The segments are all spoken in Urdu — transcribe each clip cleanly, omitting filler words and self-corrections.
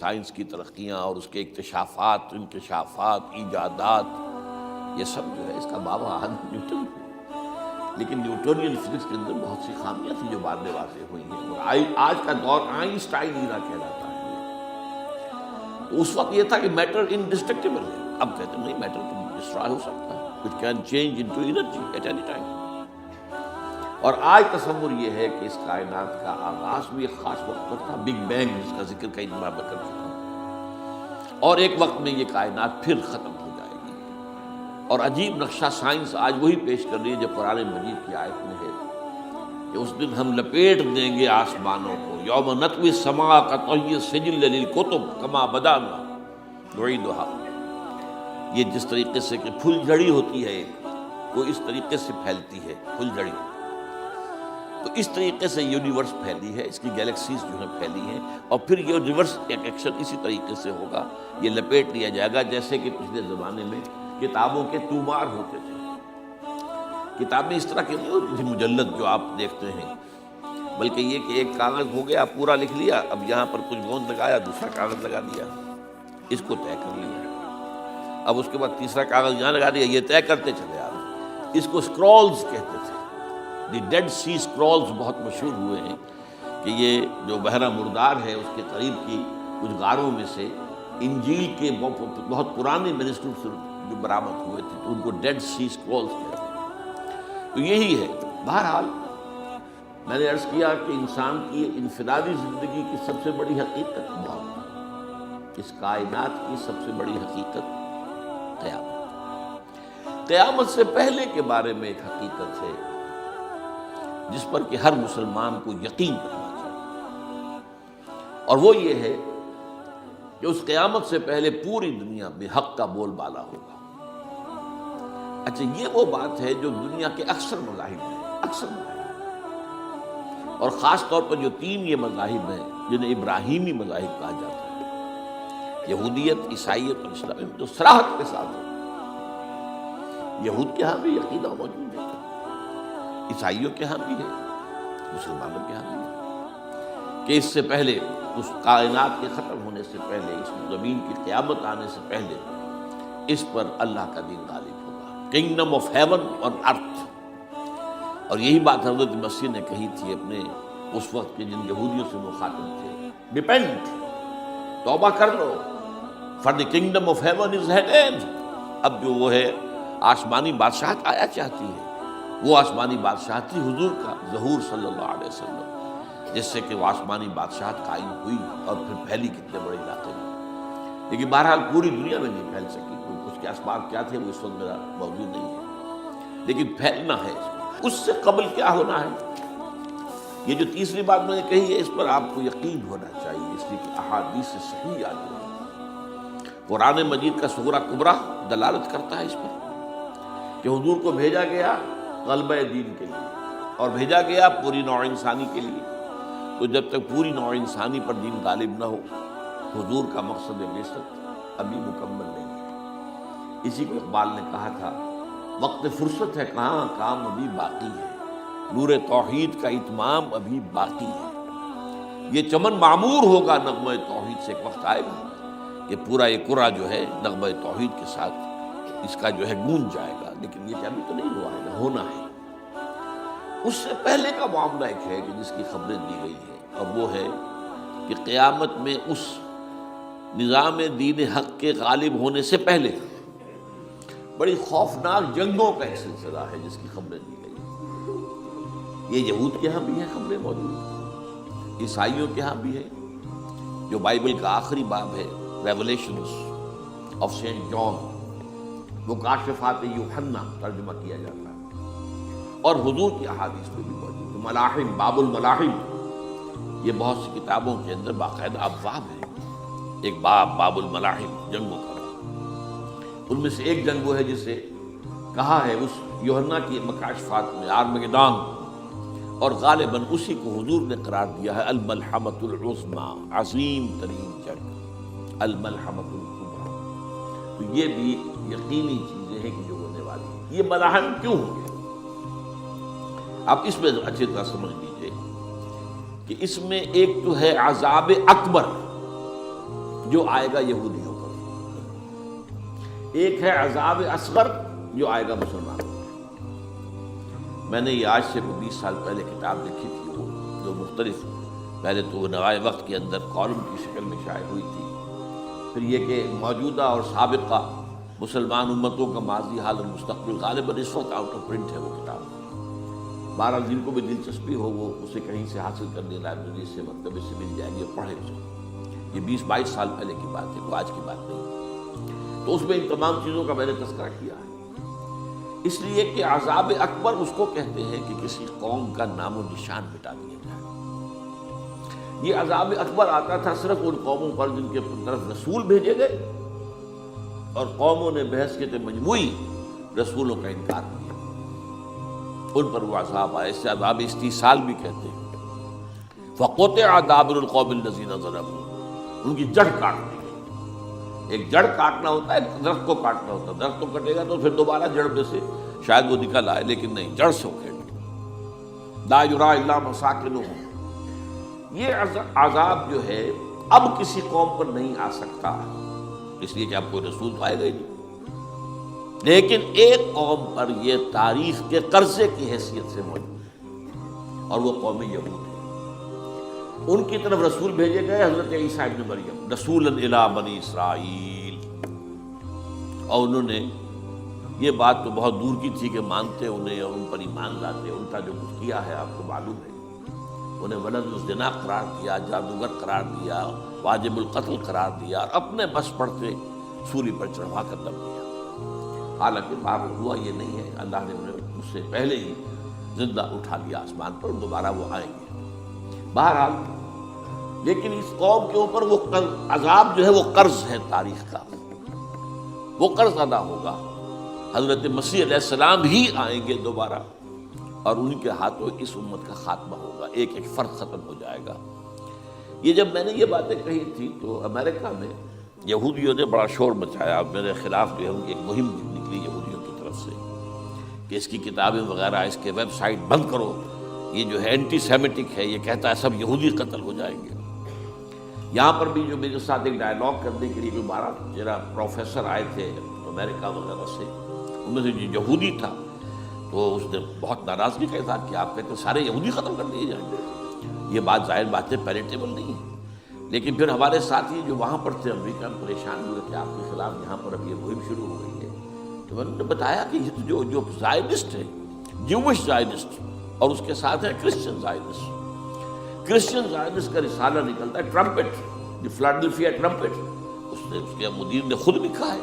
سائنس کی ترقیاں اور اس کے اکتشافات، انکشافات، ایجادات، یہ سب جو ہے اس کا بابا آدم نیوٹن ہے۔ لیکن نیوٹونین فزکس کے اندر بہت سی خامیاں تھیں جو بعد میں واضح ہوئی ہیں، اور آج کا دور آئنسٹائن ایرا کہلاتا ہے۔ تو اس وقت یہ تھا کہ میٹر انڈسٹرکٹیبل ہے، اب کہتے ہیں نہیں، میٹر تو ڈسٹرائے ہو سکتا ہے، it can change into energy at any time. اور آج تصور یہ ہے کہ اس کائنات کا آغاز بھی ایک خاص وقت پر تھا، بگ بینگ، جس کا ذکر کئی بار میں کر چکا ہوں، اور ایک وقت میں یہ کائنات پھر ختم ہو جائے گی۔ اور عجیب نقشہ سائنس آج وہی پیش کر رہی ہے جو قرآن مجید کی آیت میں ہے کہ اس دن ہم لپیٹ دیں گے آسمانوں کو، یوم نطوی السماء کطی السجل للکتب کما بدانا نعیدھا۔ یہ جس طریقے سے کہ پھل جھڑی ہوتی ہے وہ اس طریقے سے پھیلتی ہے، پھل جھڑی، تو اس طریقے سے یونیورس پھیلی ہے، اس کی گیلیکسیز جو ہیں پھیلی ہیں، اور پھر یہ یونیورس ایک ایکشن اسی طریقے سے ہوگا، یہ لپیٹ لیا جائے گا جیسے کہ پچھلے زمانے میں کتابوں کے تومار ہوتے تھے۔ کتابیں اس طرح کی نہیں ہوتی تھی مجلد جو آپ دیکھتے ہیں، بلکہ یہ کہ ایک کاغذ ہو گیا، پورا لکھ لیا، اب یہاں پر کچھ گوند لگایا، دوسرا کاغذ لگا دیا، اس کو طے کر لیا، اب اس کے بعد تیسرا کاغذ یہاں لگا دیا، یہ طے کرتے چلے آ رہے۔ اس کو اسکرولز کہتے تھے، دی ڈیڈ سی اسکرولز بہت مشہور ہوئے ہیں کہ یہ جو بحیرہ مردار ہے اس کے قریب کی کچھ غاروں میں سے انجیل کے بہت پرانے مینuscripts جو برآمد ہوئے تھے، تو ان کو ڈیڈ سی اسکرولز کہتے ہیں۔ تو یہی ہے۔ بہرحال میں نے عرض کیا کہ انسان کی انفرادی زندگی کی سب سے بڑی حقیقت موت، اس کائنات کی سب سے بڑی حقیقت قیامت۔ قیامت سے پہلے کے بارے میں ایک حقیقت ہے جس پر کہ ہر مسلمان کو یقین کرنا چاہیے، اور وہ یہ ہے کہ اس قیامت سے پہلے پوری دنیا میں حق کا بول بالا ہوگا۔ اچھا، یہ وہ بات ہے جو دنیا کے اکثر مذاہب ہیں، اور خاص طور پر جو تین یہ مذاہب ہیں جنہیں ابراہیمی مذاہب کہا جاتا ہے، یہودیت، عیسائیت اور اسلام، جو صراحت کے ساتھ ہے۔ یہود کے ہاں بھی عقیدہ موجود ہے، عیسائیوں کے ہاں بھی ہے، مسلمانوں کے ہاں بھی ہے، کہ اس سے پہلے، اس کائنات کے ختم ہونے سے پہلے، اس زمین کی قیامت آنے سے پہلے اس پر اللہ کا دین غالب ہوگا، کنگڈم آف ہیون اور ارتھ۔ اور یہی بات حضرت مسیح نے کہی تھی اپنے اس وقت کے جن یہودیوں سے مخاطب تھے، ریپینٹ، توبہ کر لو، for the kingdom of heaven is at hand. اب جو وہ ہے آسمانی بادشاہت آیا چاہتی ہے، وہ آسمانی بادشاہت تھی حضور کا ظہور صلی اللہ علیہ وسلم، جس سے کہ وہ آسمانی بادشاہت قائم ہوئی اور پھر پھیلی کتنے بڑے علاقے میں، لیکن بہرحال پوری دنیا میں نہیں پھیل سکی، اس کے اسباب کیا تھے وہ اس وقت میرا موضوع نہیں ہے، لیکن پھیلنا ہے اس کو۔ اس سے قبل کیا ہونا ہے، یہ جو تیسری بات میں نے کہی ہے، اس پر آپ کو یقین ہونا چاہیے، اس لیے کہ احادیث صحیح آتی ہے۔ قرآن مجید کا سورہ کبریٰ دلالت کرتا ہے اس پر کہ حضور کو بھیجا گیا غلبہ دین کے لیے، اور بھیجا گیا پوری نوع انسانی کے لیے، تو جب تک پوری نوع انسانی پر دین غالب نہ ہو، حضور کا مقصد بعثت ابھی مکمل نہیں ہے۔ اسی کو اقبال نے کہا تھا، وقت فرصت ہے کہاں، کام ابھی باقی ہے، نور توحید کا اتمام ابھی باقی ہے۔ یہ چمن معمور ہوگا نغمہ توحید سے، ایک وقت آئے گا کہ پورا یہ قرہ جو ہے نغمہ توحید کے ساتھ اس کا جو ہے گونج جائے گا، لیکن یہ کہ ابھی تو نہیں ہوا ہے، ہونا ہے۔ اس سے پہلے کا معاملہ ایک ہے کہ جس کی خبریں دی گئی ہیں، اور وہ ہے کہ قیامت میں اس نظام دین حق کے غالب ہونے سے پہلے بڑی خوفناک جنگوں کا ایک سلسلہ ہے جس کی خبریں دی گئی ہیں۔ یہ یہود کے ہاں بھی ہیں خبریں موجود، عیسائیوں کے ہاں بھی ہے، جو بائبل کا آخری باب ہے، ریولیشنز آف سینٹ جان، مکاشفات یوحنا ترجمہ کیا جاتا ہے، اور حضور کی احادیث میں بھی موجود ہے۔ ملاحم، باب الملاحم، یہ بہت سی کتابوں کے اندر باقاعدہ ابواب ہے، ایک باب الملاحم، جنگوں کا۔ ان میں سے ایک جنگ وہ ہے جسے کہا ہے اس یوحنا کی مکاشفات میں آرمگدان، اور غالباً اسی کو حضور نے قرار دیا ہے الملحمۃ العظمیٰ، عظیم ترین جنگ، الملحمۃ الکبریٰ۔ تو یہ بھی یقینی چیزیں ہیں کہ جو ہونے والی ہیں۔ یہ ملاحم کیوں ہوں گے؟ آپ اس میں اچھی طرح سمجھ لیجیے کہ اس میں ایک تو ہے عذاب اکبر، جو آئے گا یہودیوں پر، ایک ہے عذاب اصغر جو آئے گا مسلمانوں پر۔ میں نے یہ آج سے 20 سال پہلے کتاب لکھی تھی، وہ جو مختلف، پہلے تو نوائے وقت کے اندر کالم کی شکل میں شائع ہوئی تھی، پھر یہ کہ موجودہ اور سابقہ مسلمان امتوں کا ماضی حال اور مستقبل، غالباً اس وقت آؤٹ آف پرنٹ ہے وہ کتاب۔ بہرحال جن کو بھی دلچسپی ہو وہ اسے کہیں سے حاصل کر لیں، لائبریری سے، مکتبے سے مل جائے گی اور پڑھے اسے۔ یہ 20-22 سال پہلے کی بات ہے، وہ آج کی بات نہیں۔ تو اس میں ان تمام چیزوں کا میں نے تذکرہ کیا ہے، اس لیے کہ عذاب اکبر اس کو کہتے ہیں کہ کسی قوم کا نام و نشان مٹا دیا جائے۔ یہ عذاب اکبر آتا تھا صرف ان قوموں پر جن کے طرف رسول بھیجے گئے اور قوموں نے بحثیت مجموعی رسولوں کا انکار کیا، ان پر وہ عذاب آئے۔ اسے عذاب استیصال بھی کہتے ہیں۔ فقطع دابر القوم الذین ظلموا، ان کی جڑ کاٹ دی گئی۔ ایک جڑ کاٹنا ہوتا ہے، درخت کو کاٹنا ہوتا ہے، درخت کو کٹے گا تو پھر دوبارہ جڑ میں سے شاید وہ نکل آئے، لیکن نہیں، جڑ سے اکھیڑ دی۔ لا یری الا مساکنہم، یہ عذاب جو ہے اب کسی قوم پر نہیں آ سکتا، اس لیے کہ اب کوئی رسول تو آئے گا ہی نہیں، لیکن ایک قوم پر یہ تاریخ کے قرضے کی حیثیت سے موجود ہے، اور وہ قوم یہود ہے۔ ان کی طرف رسول بھیجے گئے حضرت عیسیٰ ابن مریم، رسولا الی بنی اسرائیل، اور انہوں نے، یہ بات تو بہت دور کی تھی کہ مانتے انہیں اور ان پر ایمان لاتے، ان کا جو کچھ کیا ہے آپ کو معلوم ہے، انہیں ولد الزنا قرار دیا، جادوگر قرار دیا، واجب القتل قرار دیا، اور اپنے بس پڑتے سولی پر چڑھوا کر دم دیا۔ حالانکہ بار ہوا یہ نہیں ہے، اللہ نے انہیں اس سے پہلے ہی زندہ اٹھا لیا آسمان پر، دوبارہ وہ آئیں گے۔ بہرحال لیکن اس قوم کے اوپر وہ عذاب جو ہے وہ قرض ہے تاریخ کا، وہ قرض ادا ہوگا۔ حضرت مسیح علیہ السلام ہی آئیں گے دوبارہ، اور ان کے ہاتھوں اس امت کا خاتمہ ہوگا، ایک ایک فرد ختم ہو جائے گا۔ یہ جب میں نے یہ باتیں کہی تھی تو امریکہ میں یہودیوں نے بڑا شور مچایا، میرے خلاف جو ہے ان کی ایک مہم نکلی یہودیوں کی طرف سے کہ اس کی کتابیں وغیرہ، اس کے ویب سائٹ بند کرو، یہ جو ہے اینٹی سیمیٹک ہے، یہ کہتا ہے سب یہودی قتل ہو جائیں گے۔ یہاں پر بھی جو میرے ساتھ ایک ڈائلاگ کرنے کے لیے جو 12 پروفیسر آئے تھے امریکہ وغیرہ سے، ان میں سے جو یہودی تھا تو اس نے بہت ناراضگی کا اظہار کیا، آپ کہتے ہیں سارے یہودی ختم کر دیے جائیں گے، یہ بات ظاہر بات ہے پیلیٹیبل نہیں ہے۔ لیکن پھر ہمارے ساتھی جو وہاں پر تھے امریکہ میں پریشان ہوئے کہ آپ کے خلاف یہاں پر اب یہ مہم شروع ہو گئی ہے، تو میں نے بتایا کہ یہ جو زائنسٹ ہے، جوش زائنسٹ، اور اس کے ساتھ ہے کرسچن زائنسٹ۔ کرسچن زائنسٹ کا رسالہ نکلتا ہے ٹرمپٹ، دی فلاڈلفیا ٹرمپٹ، اس کے مدیر نے خود لکھا ہے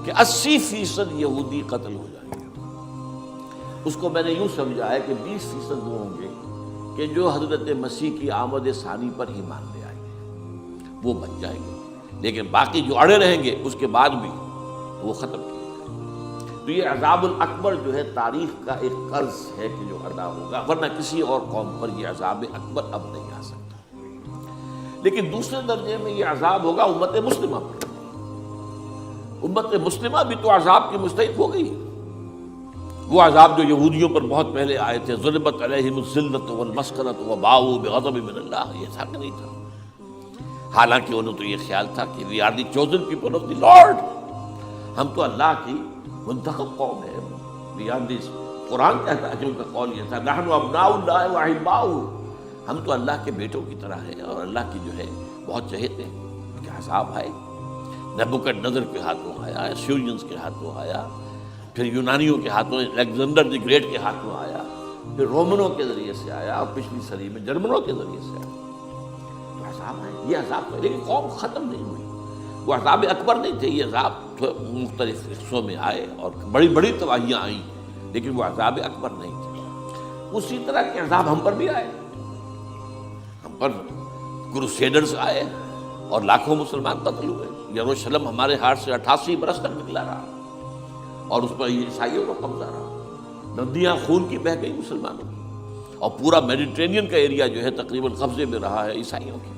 کہ 80% یہودی قتل ہو جائیں گے۔ اس کو میں نے یوں سمجھا ہے کہ 20% وہ ہوں گے کہ جو حضرت مسیح کی آمد ثانی پر ایمان لے آئیں گے، وہ بچ جائیں گے، لیکن باقی جو اڑے رہیں گے اس کے بعد بھی وہ ختم کیے جائیں گے۔ تو یہ عذاب الاکبر جو ہے تاریخ کا ایک قرض ہے کہ جو ادا ہوگا، ورنہ کسی اور قوم پر یہ عذاب اکبر اب نہیں آ سکتا۔ لیکن دوسرے درجے میں یہ عذاب ہوگا امت مسلمہ پر۔ امت مسلمہ بھی تو عذاب کی مستحق ہو گئی۔ وہ عذاب جو یہودیوں پر بہت پہلے آئے تھے، ضربت علیہم الذلۃ والمسکنۃ وباؤوا بغضب من اللہ، یہ تھا کہ نہیں تھا؟ حالانکہ انہوں تو یہ خیال تھا کہ we are the chosen people of the Lord, ہم تو اللہ کی منتخب قوم ہے، وی آر دی، قرآن کہتا ہے کہ ان کا قول یہ تھا نحن ابناء اللہ واحباؤہ، ہم تو اللہ کے بیٹوں کی طرح ہیں اور اللہ کی جو ہے بہت چہیتے ہیں۔ کہ عذاب آئے، نبوکدنضر کے ہاتھوں آیا، اسیرینز کے ہاتھوں آیا، پھر یونانیوں کے ہاتھوں، الیگزینڈر دی گریٹ کے ہاتھوں آیا، پھر رومنوں کے ذریعے سے آیا، اور پچھلی صدی میں جرمنوں کے ذریعے سے آیا۔ تو عذاب آئے، یہ عذاب ہے، لیکن قوم ختم نہیں ہوئی۔ وہ عذاب اکبر نہیں تھے، یہ عذاب مختلف حصوں میں آئے اور بڑی بڑی تباہیاں آئیں، لیکن وہ عذاب اکبر نہیں تھے۔ اسی طرح کے عذاب ہم پر بھی آئے، ہم پر کروسیڈرز آئے اور لاکھوں مسلمان قتل ہوئے۔ یروشلم ہمارے ہاتھ سے 88 برس تک نکلا رہا، اور اس پر عیسائیوں کا قبضہ رہا، ندیاں خون کی بہہ گئی مسلمانوں کی، اور پورا میڈیٹرینین کا ایریا جو ہے تقریباً قبضے میں رہا ہے عیسائیوں کی۔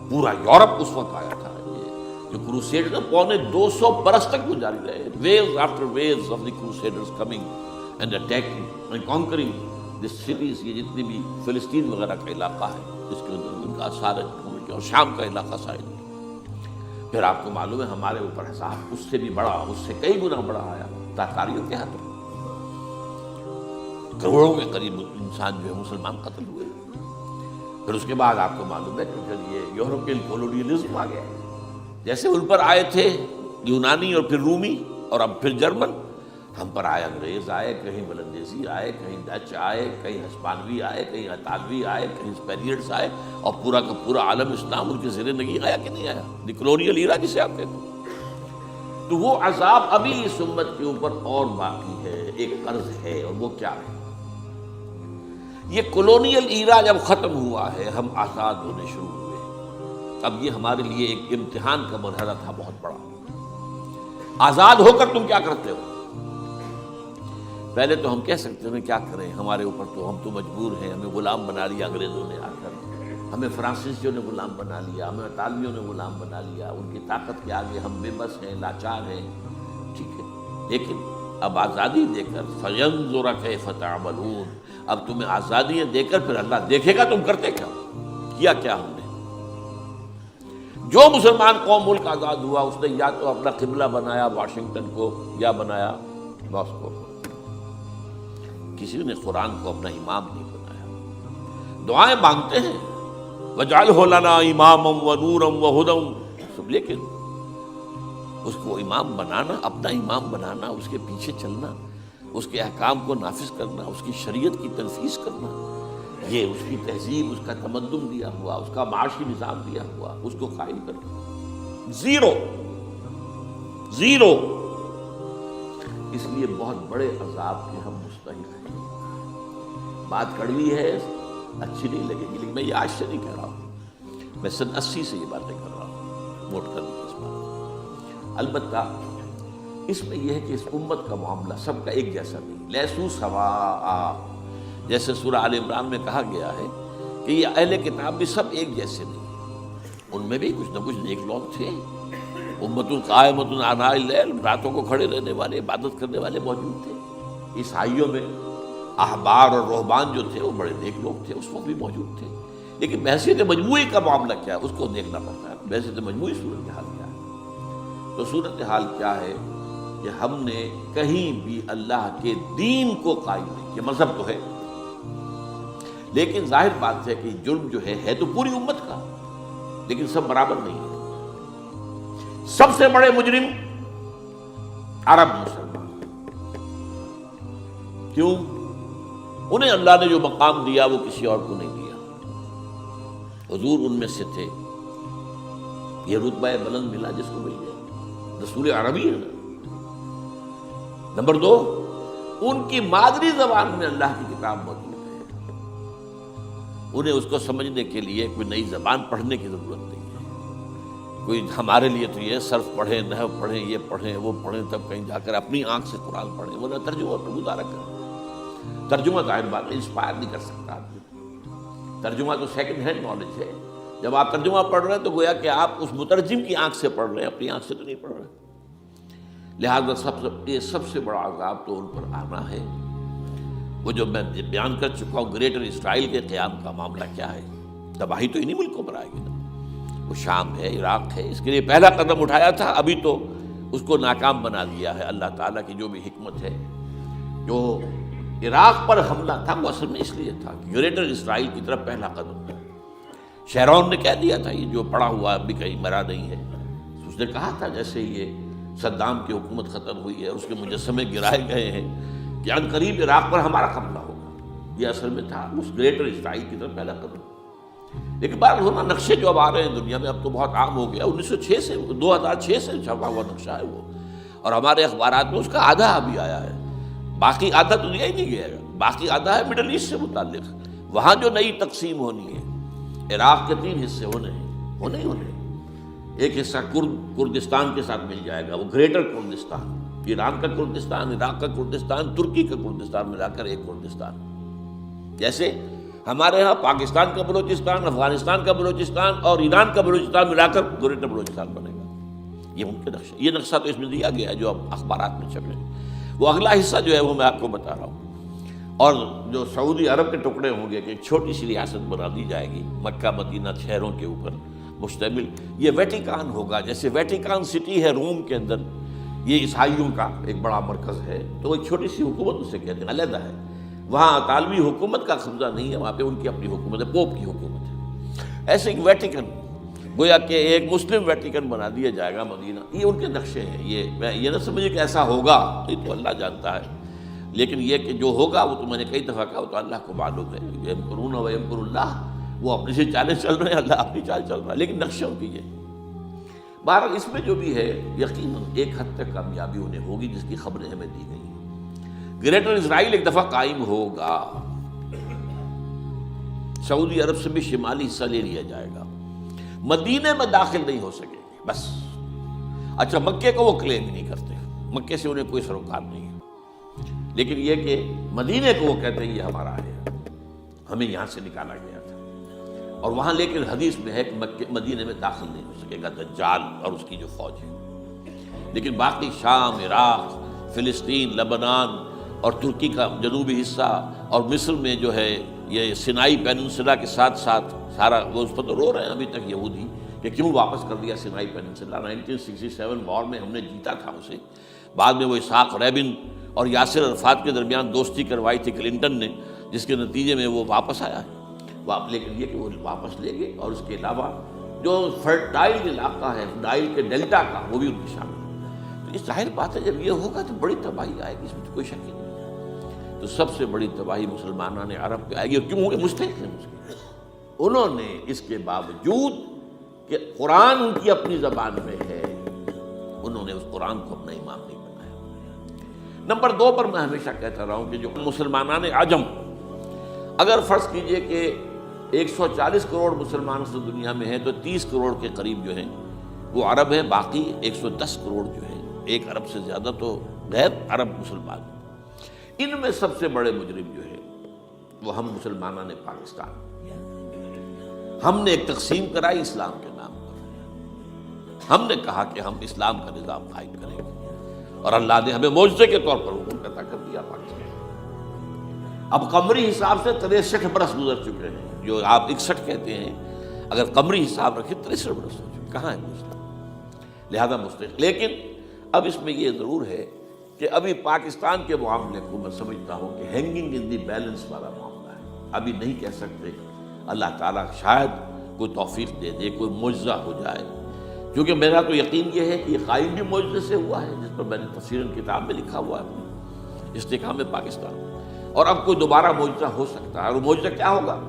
پورا یورپ اس وقت آیا تھا، یہ جو کروسیڈ 200 برس تک وہ جاری رہے، waves after waves of the Crusaders coming and attacking and conquering the cities, یہ جتنی بھی فلسطین وغیرہ کا علاقہ ہے جس کے اندر ان کا اثار ہے، اور شام کا علاقہ سارے۔ پھر آپ کو معلوم ہے ہمارے اوپر حساب اس سے بھی بڑا، اس سے کئی گنا بڑا آیا تاتاریوں کے ہاتھوں، کروڑوں کے قریب انسان جو ہے مسلمان قتل ہوئے۔ پھر اس کے بعد آپ کو معلوم ہے کہ پھر یہ یورپین کولونیلزم آ گیا، جیسے ان پر آئے تھے یونانی اور پھر رومی اور اب پھر جرمن، ہم پر آئے انگریز آئے، کہیں بلندیزی آئے، کہیں ڈچ آئے، کہیں ہسپانوی آئے، کہیں اطالوی آئے، کہیں اسپینیئرز آئے، اور پورا کا پورا عالم اسلام ان کے زیر نگین آیا کہ نہیں آیا؟ دی کلونیل ایرا جسے آپ کہتے ہیں۔ تو وہ عذاب ابھی اس امت کے اوپر اور باقی ہے، ایک قرض ہے، اور وہ کیا ہے؟ یہ کلونیل ایرا جب ختم ہوا ہے، ہم آزاد ہونے شروع ہوئے، اب یہ ہمارے لیے ایک امتحان کا مرحلہ تھا بہت بڑا۔ آزاد ہو کر تم کیا کرتے ہو؟ پہلے تو ہم کہہ سکتے ہیں کیا کریں، ہمارے اوپر تو ہم تو مجبور ہیں، ہمیں غلام بنا لیا انگریزوں نے آ کر، ہمیں فرانسیسیوں نے غلام بنا لیا، ہمیں اطالویوں نے غلام بنا لیا، ان کی طاقت کے آگے ہم بے بس ہیں، لاچار ہیں، ٹھیک ہے، لیکن اب آزادی دے کر فَيَنظُرَ كَيْفَ تَعْمَلُونَ، اب تمہیں آزادیاں دے کر پھر اللہ دیکھے گا تم کرتے کیا کیا ہم نے۔ جو مسلمان قوم ملک آزاد ہوا اس نے یا تو اپنا قبلہ بنایا واشنگٹن کو یا بنایا ماسکو کو، کسی نے قرآن کو اپنا امام نہیں بنایا۔ دعائیں مانگتے ہیں وَاجْعَلْهُ لَنَا إِمَامًا وَنُورًا وَهُدًى، لیکن اس کو امام بنانا، اپنا امام بنانا، اس کے پیچھے چلنا، اس کے احکام کو نافذ کرنا، اس کی شریعت کی تنفیذ کرنا، یہ اس کی تہذیب، اس کا تمدن دیا ہوا، اس کا معاشی نظام دیا ہوا، اس کو قائم کرنا، زیرو۔ اس لیے بہت بڑے عذاب کے ہم مستحق ہیں۔ بات کڑوی ہے، اچھی نہیں لگے گی، لیکن میں یہ آج سے نہیں کہہ رہا ہوں، میں سن 80 سے یہ باتیں کر رہا ہوں، نوٹ کر لیں اس بات۔ البتہ اس میں یہ ہے کہ اس امت کا معاملہ سب کا ایک جیسا نہیں، لیسو سواء، جیسے سورہ آل عمران میں کہا گیا ہے کہ یہ اہل کتاب بھی سب ایک جیسے نہیں، ان میں بھی کچھ نہ کچھ نیک لوگ تھے، امت قائمۃ آناء اللیل، راتوں کو کھڑے رہنے والے، عبادت کرنے والے موجود تھے۔ عیسائیوں میں احبار اور رہبان جو تھے وہ بڑے نیک لوگ تھے، اس وقت بھی موجود تھے، لیکن بحثیت مجموعی کا معاملہ کیا ہے اس کو دیکھنا پڑتا ہے، بحثیت مجموعی صورتحال کیا ہے۔ تو صورتحال کیا ہے کہ ہم نے کہیں بھی اللہ کے دین کو قائم نہیں کیا، مذہب تو ہے لیکن ظاہر بات ہے کہ جرم جو ہے تو پوری امت کا، لیکن سب برابر نہیں ہے۔ سب سے بڑے مجرم عرب مسلمان، کیوں؟ انہیں اللہ نے جو مقام دیا وہ کسی اور کو نہیں دیا، حضور ان میں سے تھے، یہ رتبہ بلند ملا جس کو مل گیا، رسول عربی ہے۔ نمبر 2، ان کی مادری زبان میں اللہ کی کتاب موجود ہے، انہیں اس کو سمجھنے کے لیے کوئی نئی زبان پڑھنے کی ضرورت نہیں ہے۔ کوئی ہمارے لیے تو یہ صرف پڑھیں، نحو پڑھیں، یہ پڑھیں، وہ پڑھیں، تب کہیں جا کر اپنی آنکھ سے قرآن پڑھیں، ورنہ ترجمہ پر گزارا کریں۔ ترجمہ ظاہر بات انسپائر نہیں کر سکتا آدمی، ترجمہ تو سیکنڈ ہینڈ نالج ہے۔ جب آپ ترجمہ پڑھ رہے ہیں تو گویا کہ آپ اس مترجم کی آنکھ سے پڑھ رہے ہیں، اپنی آنکھ سے تو نہیں پڑھ رہے۔ لہٰذا سب سے بڑا عذاب تو ان پر آنا ہے۔ وہ جو میں بیان کر چکا ہوں گریٹر اسرائیل کے قیام کا معاملہ کیا ہے، تباہی تو انہی ملکوں پر آئے گی نا، وہ شام ہے، عراق ہے، اس کے لیے پہلا قدم اٹھایا تھا، ابھی تو اس کو ناکام بنا دیا ہے۔ اللہ تعالیٰ کی جو بھی حکمت ہے، جو عراق پر حملہ تھا وہ اصل میں اس لیے تھا کہ گریٹر اسرائیل کی طرف پہلا قدم تھا۔ شیرون نے کہہ دیا تھا یہ جو پڑا ہوا ابھی کہیں مرا نہیں ہے، اس نے کہا تھا جیسے یہ صدام کی حکومت ختم ہوئی ہے، اس کے مجسمے گرائے گئے ہیں کہ ان قریب عراق پر ہمارا قبضہ ہوگا، یہ اصل میں تھا اس گریٹر اسرائیل کی طرف پہلا قدم۔ لیکن بار ہونا نقشے جو اب آ رہے ہیں دنیا میں اب تو بہت عام ہو گیا، 1906 سے 2006 سے چھپا ہوا نقشہ ہے وہ، اور ہمارے اخبارات میں اس کا آدھا ابھی آیا ہے، باقی آدھا تو دیا ہی نہیں گیا ہے، باقی آدھا ہے مڈل ایسٹ سے متعلق، وہاں جو نئی تقسیم ہونی ہے۔ عراق کے 3 حصے ہونے ہیں، ایک حصہ کردستان کے ساتھ مل جائے گا، وہ گریٹر کردستان، ایران کا کردستان، عراق کا کردستان، ترکی کا کردستان ملا کر ایک کردستان۔ جیسے ہمارے ہاں پاکستان کا بلوچستان، افغانستان کا بلوچستان اور ایران کا بلوچستان ملا کر گریٹر بلوچستان بنے گا، یہ ان کے نقشہ، یہ نقشہ تو اس میں دیا گیا ہے جو اب اخبارات میں چھپے۔ وہ اگلا حصہ جو ہے وہ میں آپ کو بتا رہا ہوں، اور جو سعودی عرب کے ٹکڑے ہوں گے کہ ایک چھوٹی سی ریاست بنا دی جائے گی مکہ مدینہ شہروں کے اوپر، مشتمل یہ ویٹیکان ہوگا. جیسے ویٹیکان سٹی ہے روم کے اندر، یہ عیسائیوں کا ایک بڑا مرکز ہے، تو ایک چھوٹی سی حکومت اسے کہتے ہیں، علیحدہ ہے. وہاں اطالوی حکومت کا قبضہ نہیں ہے، وہاں پہ ان کی اپنی حکومت ہے، پوپ کی حکومت ہے. ایسے ایک ویٹیکن، گویا کہ ایک مسلم ویٹیکن بنا دیا جائے گا مدینہ. یہ ان کے نقشے ہیں. یہ نہ سمجھے کہ ایسا ہوگا، یہ تو اللہ جانتا ہے، لیکن یہ کہ جو ہوگا وہ تو میں نے کئی دفعہ کہا، وہ تو اللہ کو معلوم ہے. یمکرون و یمکر اللہ، وہ اپنی سے چالیں چل رہے ہیں، اللہ اپنی چال چل رہا ہے، لیکن نقشہ ان کی یہ. بہرحال اس میں جو بھی ہے یقیناً ایک حد تک کامیابی انہیں ہوگی، جس کی خبریں ہمیں دی گئی ہیں. گریٹر اسرائیل ایک دفعہ قائم ہوگا، سعودی عرب سے بھی شمالی حصہ لے لیا جائے گا، مدینے میں داخل نہیں ہو سکے گے بس. اچھا، مکے کو وہ کلیم ہی نہیں کرتے، مکے سے انہیں کوئی سروکار نہیں ہے، لیکن یہ کہ مدینے کو وہ کہتے ہیں یہ ہمارا ہے، ہمیں یہاں سے نکالا گیا تھا. اور وہاں لیکن حدیث میں ہے کہ مدینے میں داخل نہیں ہو سکے گا دجال اور اس کی جو فوج ہے. لیکن باقی شام، عراق، فلسطین، لبنان اور ترکی کا جنوبی حصہ اور مصر میں جو ہے یہ سینائی پیننسلا کے ساتھ ساتھ سارا، وہ اس پر تو رو رہے ہیں ابھی تک یہودی کہ کیوں واپس کر دیا سینائی پیننسلا. 1967 وار میں ہم نے جیتا تھا اسے. بعد میں وہ اسحاق ریبن اور یاسر عرفات کے درمیان دوستی کروائی تھی کلنٹن نے، جس کے نتیجے میں وہ واپس آیا ہے. لیکن یہ کہ وہ واپس لے گئے، اور اس کے علاوہ جو فرٹائل علاقہ ہے نائل کے ڈیلٹا کا، وہ بھی ان کی شامل ہے. تو اس ظاہر بات ہے جب یہ ہوگا تو بڑی تباہی آئے گی، اس میں تو کوئی شک ہی نہیں. تو سب سے بڑی تباہی مسلمانان عرب پہ آئے گی. اور کیوں؟ مستحق ہیں اس کے. انہوں نے اس کے باوجود کہ قرآن ان کی اپنی زبان میں ہے، انہوں نے اس قرآن کو اپنا امام نہیں بنایا. نمبر 2 پر میں ہمیشہ کہتا رہا ہوں کہ جو مسلمانان عجم، اگر فرض کیجئے کہ 140 کروڑ مسلمان اس دنیا میں ہیں، تو 30 کروڑ کے قریب جو ہیں وہ عرب ہیں، باقی 110 کروڑ جو ہیں، 1 ارب سے زیادہ تو غیر عرب مسلمان. ان میں سب سے بڑے مجرم جو ہے وہ ہم مسلمانان پاکستان. ہم نے ایک تقسیم کرائی اسلام کے نام پر. ہم نے کہا کہ ہم اسلام کا نظام قائم کریں گے، اور اللہ نے ہمیں معجزے کے طور پر حکم عطا کر دیا پاکستان. اب قمری حساب سے 63 برس گزر چکے ہیں، جو آپ 61 کہتے ہیں، اگر قمری حساب رکھیں 63 برس ہو چکے. کہاں ہے مسلم؟ لہذا مستحق. لیکن اب اس میں یہ ضرور ہے کہ ابھی پاکستان کے معاملے کو میں سمجھتا ہوں کہ ہینگنگ ان دی بیلنس والا معاملہ ہے. ابھی نہیں کہہ سکتے. اللہ تعالیٰ شاید کوئی توفیق دے دے، کوئی معجزہ ہو جائے. کیونکہ میرا تو یقین یہ ہے کہ یہ قائم بھی معجزے سے ہوا ہے، جس پر میں نے تفسیراً کتاب میں لکھا ہوا ہے، استحکام پاکستان. اور اب کوئی دوبارہ معجزہ ہو سکتا ہے. اور وہ معجزہ کیا ہوگا؟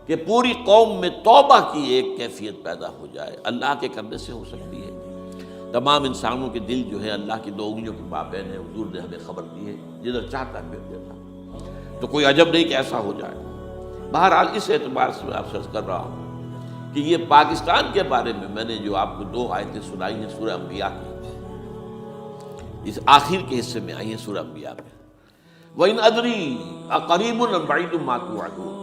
کہ پوری قوم میں توبہ کی ایک کیفیت پیدا ہو جائے. اللہ کے کرنے سے ہو سکتی ہے. تمام انسانوں کے دل جو ہے اللہ کی 2 انگلیوں کے مابین ہے. حضور نے ہمیں خبر دی ہے، جدھر چاہتا ہے پھر دیتا. تو کوئی عجب نہیں کہ ایسا ہو جائے. بہرحال اس اعتبار سے میں آپ سے عرض کر رہا ہوں کہ یہ پاکستان کے بارے میں نے جو آپ کو 2 آیتیں سنائی ہیں سورہ انبیاء کی، اس آخر کے حصے میں آئی ہیں سورہ انبیاء میں. وَإِنْ أَدْرِي أَقَرِيبٌ أَمْ بَعِيدٌ مَا تُوعَدُونَ.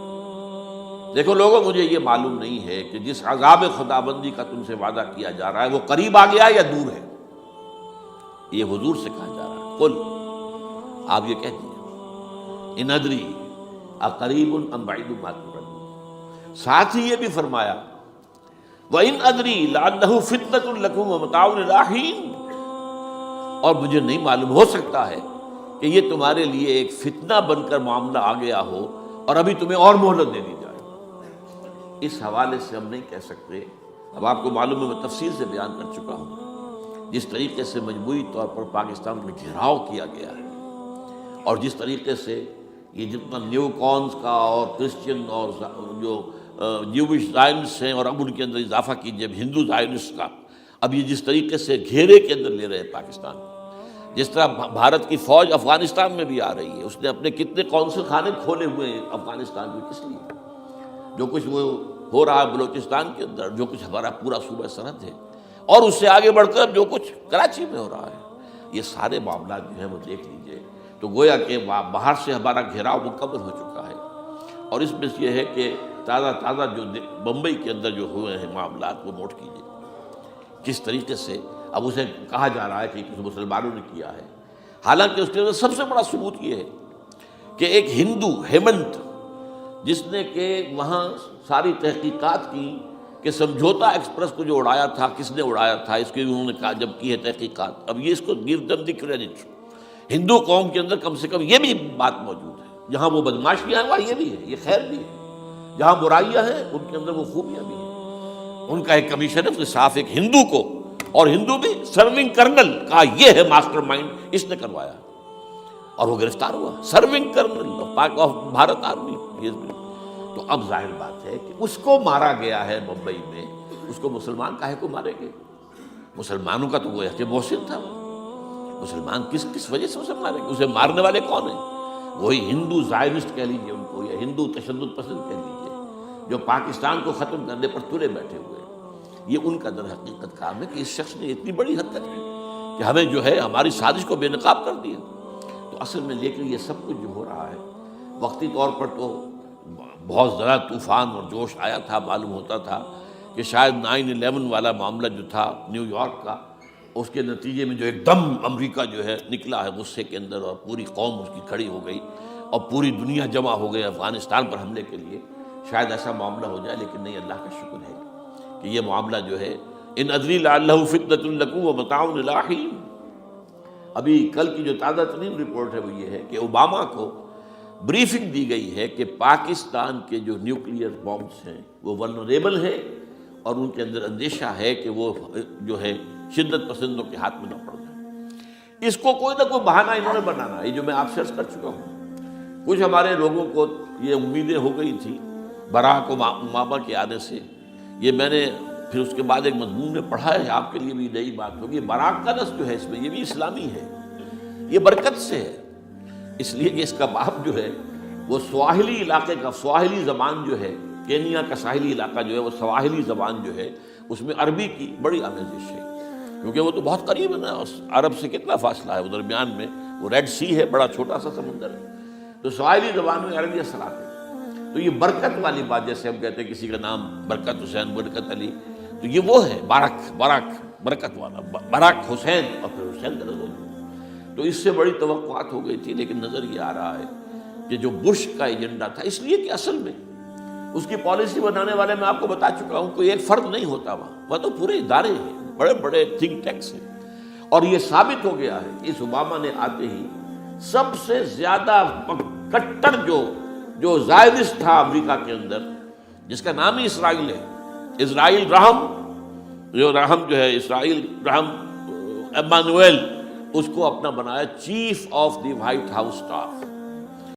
دیکھو لوگوں، مجھے یہ معلوم نہیں ہے کہ جس عذاب خداوندی کا تم سے وعدہ کیا جا رہا ہے وہ قریب آ گیا یا دور ہے. یہ حضور سے کہا جا رہا ہے. قل، آپ یہ کہہ دیجیے، اِنْ أَدْرِي أَقَرِيبٌ أَمْ بَعِيدٌ مَا تُوعَدُونَ. ساتھ ہی یہ بھی فرمایا وَإِنْ أَدْرِي لَعَلَّهُ فِتْنَةٌ لَكُمْ وَمَتَاعٌ إِلَىٰ حِينٍ. اور مجھے نہیں معلوم، ہو سکتا ہے کہ یہ تمہارے لیے ایک فتنہ بن کر معاملہ آ گیا ہو اور ابھی تمہیں اور مہلت دے دی جائے. اس حوالے سے ہم نہیں کہہ سکتے. اب آپ کو معلوم ہے، میں تفصیل سے بیان کر چکا ہوں جس طریقے سے مجموعی طور پر پاکستان میں گھیراؤ کیا گیا ہے، اور جس طریقے سے یہ جتنا نیو کونز کا اور کرسچن اور جو جیوش زائنسٹ ہیں، اور اب ان کے اندر اضافہ کیجیے ہندو زائنسٹ کا، اب یہ جس طریقے سے گھیرے کے اندر لے رہے ہیں پاکستان. جس طرح بھارت کی فوج افغانستان میں بھی آ رہی ہے، اس نے اپنے کتنے قونصل خانے کھولے ہوئے ہیں افغانستان میں. کس لیے؟ جو کچھ وہ ہو رہا ہے بلوچستان کے اندر، جو کچھ ہمارا پورا صوبہ سرحد ہے، اور اس سے آگے بڑھ کر جو کچھ کراچی میں ہو رہا ہے، یہ سارے معاملات جو ہیں وہ دیکھ لیجئے. تو گویا کہ باہر سے ہمارا گھیراؤ مکمل ہو چکا ہے. اور اس میں یہ ہے کہ تازہ جو بمبئی کے اندر جو ہوئے ہیں معاملات، وہ نوٹ کیجئے کس طریقے سے اب اسے کہا جا رہا ہے کہ کسی مسلمانوں نے کیا ہے. حالانکہ اس کے اندر سب سے بڑا ثبوت یہ ہے کہ ایک ہندو ہیمنت، جس نے کہ وہاں ساری تحقیقات کی کہ سمجھوتا ایکسپریس کو جو اڑایا تھا کس نے اڑایا تھا، اس کی انہوں نے کہا جب کی ہے تحقیقات، اب یہ اس کو گیو دم دی کریڈٹ۔ ہندو قوم کے اندر کم سے کم یہ بھی بات موجود ہے، جہاں وہ بدماشیاں ہیں وہاں یہ بھی ہے، یہ خیر بھی ہے، جہاں برائیاں ہیں ان کے اندر وہ خوبیاں بھی ہیں۔ ان کا ایک کمیشن ہے، اس نے صاف ایک ہندو کو، اور ہندو بھی سرونگ کرنل کہا یہ ہے ماسٹر مائنڈ، اس نے کروایا، اور وہ گرفتار ہوا، serving kernel of Bharat army. تو اب ظاہر بات ہے کہ اس کو مارا گیا ہے ممبئی میں، اس کو مسلمان کاہے کو مارے گئے؟ مسلمانوں کا تو وہ کہ محسن تھا، مسلمان کس وجہ سے اسے مارے گئے؟ اسے مارنے والے کون ہیں؟ وہی ہندو زائنسٹ کہہ لیجیے ان کو، یا ہندو تشدد پسند کہہ لیجیے، جو پاکستان کو ختم کرنے پر تلے بیٹھے ہوئے ہیں۔ یہ ان کا در حقیقت کام ہے کہ اس شخص نے اتنی بڑی حرکت کی کہ ہمیں جو ہے ہماری سازش کو بے نقاب کر دیا۔ تو اصل میں لیکن یہ سب کچھ جو ہو رہا ہے، وقتی طور پر تو بہت زیادہ طوفان اور جوش آیا تھا، معلوم ہوتا تھا کہ شاید 9/11 والا معاملہ جو تھا نیو یارک کا، اس کے نتیجے میں جو ایک دم امریکہ جو ہے نکلا ہے غصے کے اندر، اور پوری قوم اس کی کھڑی ہو گئی اور پوری دنیا جمع ہو گئی افغانستان پر حملے کے لیے، شاید ایسا معاملہ ہو جائے، لیکن نہیں، اللہ کا شکر ہے کہ یہ معاملہ جو ہے ان ادری لعلہ فتنۃ لکم ومتاع الی حین۔ ابھی کل کی جو تازہ ترین رپورٹ ہے وہ یہ ہے کہ اوباما کو بریفنگ دی گئی ہے کہ پاکستان کے جو نیوکلیئر بامز ہیں وہ ولنریبل ہیں، اور ان کے اندر اندیشہ ہے کہ وہ جو ہے شدت پسندوں کے ہاتھ میں نہ پڑ جائے۔ اس کو کوئی نہ کوئی بہانہ انہوں نے بنانا ہے، یہ جو میں آپ سے عرض کر چکا ہوں۔ کچھ ہمارے لوگوں کو یہ امیدیں ہو گئی تھی براک اوباما کے آنے سے، یہ میں نے پھر اس کے بعد ایک مضمون میں پڑھا ہے، آپ کے لیے بھی نئی بات ہوگی۔ براک کا لفظ جو ہے اس میں یہ بھی اسلامی ہے، یہ برکت سے ہے، اس لیے کہ اس کا باپ جو ہے وہ سواحلی علاقے کا، سواحلی زبان جو ہے، کینیا کا ساحلی علاقہ جو ہے وہ سواحلی زبان جو ہے اس میں عربی کی بڑی آمیزش ہے، کیونکہ وہ تو بہت قریب ہے نا، عرب سے کتنا فاصلہ ہے، وہ درمیان میں وہ ریڈ سی ہے، بڑا چھوٹا سا سمندر ہے، تو سواحلی زبان میں عربی اثرات ہے۔ تو یہ برکت والی بات، جیسے ہم کہتے ہیں کسی کا نام برکت حسین، برکت علی، تو یہ وہ ہے باراک برکت والا، باراک حسین اور پھر حسین کا نظر۔ تو اس سے بڑی توقعات ہو گئی تھی، لیکن نظر یہ آ رہا ہے کہ جو بش کا ایجنڈا تھا، اس لیے کہ اصل میں اس کی پالیسی بنانے والے میں آپ کو بتا چکا ہوں، کوئی ایک فرد نہیں ہوتا وہاں تو پورے ادارے ہیں، بڑے بڑے تھنک ٹینکس ہیں، اور یہ ثابت ہو گیا ہے کہ اس اوباما نے آتے ہی سب سے زیادہ کٹر جو زائرس تھا امریکہ کے اندر، جس کا نام ہی اسرائیل ہے، اسرائیل رحم، جو ہے اسرائیل رحم ایمانویل، اس کو اپنا بنایا chief of the white house staff.